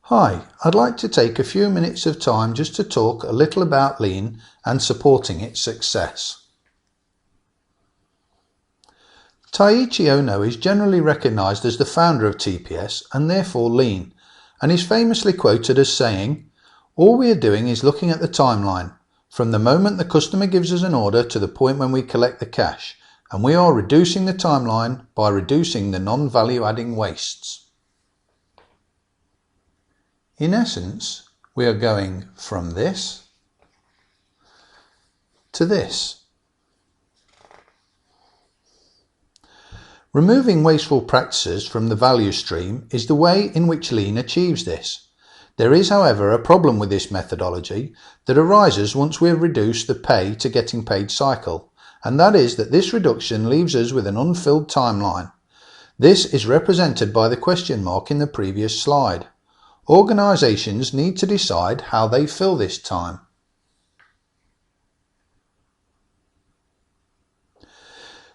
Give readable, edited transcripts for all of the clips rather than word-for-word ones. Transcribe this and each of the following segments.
Hi, I'd like to take a few minutes of time just to talk a little about Lean and supporting its success. Taiichi Ono is generally recognised as the founder of TPS and therefore Lean, and is famously quoted as saying, "All we are doing is looking at the timeline, from the moment the customer gives us an order to the point when we collect the cash, and we are reducing the timeline by reducing the non-value adding wastes." In essence, we are going from this to this. Removing wasteful practices from the value stream is the way in which Lean achieves this. There is, however, a problem with this methodology that arises once we have reduced the pay to getting paid cycle, and that is that this reduction leaves us with an unfilled timeline. This is represented by the question mark in the previous slide. Organisations need to decide how they fill this time.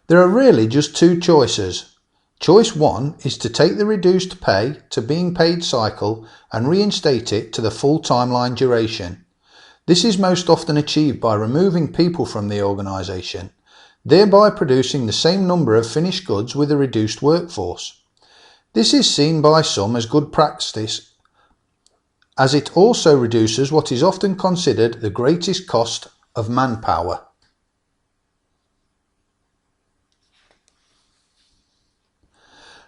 There are really just two choices. Choice 1 is to take the reduced pay to being paid cycle and reinstate it to the full timeline duration. This is most often achieved by removing people from the organisation, thereby producing the same number of finished goods with a reduced workforce. This is seen by some as good practice, as it also reduces what is often considered the greatest cost of manpower.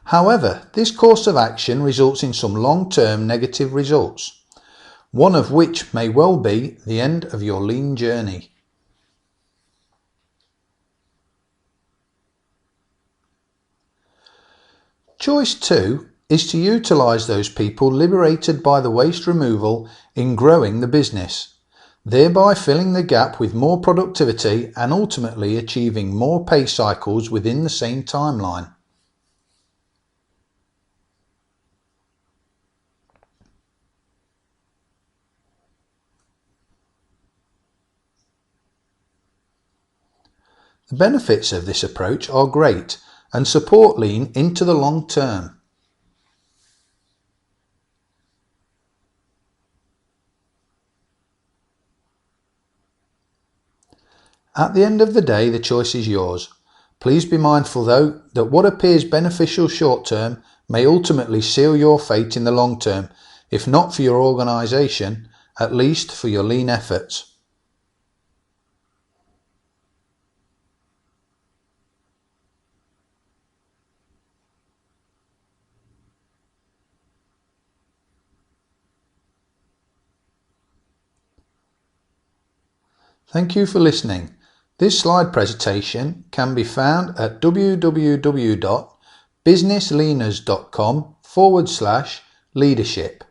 However, this course of action results in some long-term negative results, one of which may well be the end of your Lean journey. Choice 2 is to utilise those people liberated by the waste removal in growing the business, thereby filling the gap with more productivity and ultimately achieving more pay cycles within the same timeline. The benefits of this approach are great and support Lean into the long term. At the end of the day, the choice is yours. Please be mindful though that what appears beneficial short term may ultimately seal your fate in the long term, if not for your organisation, at least for your Lean efforts. Thank you for listening. This slide presentation can be found at www.businessleaners.com/leadership.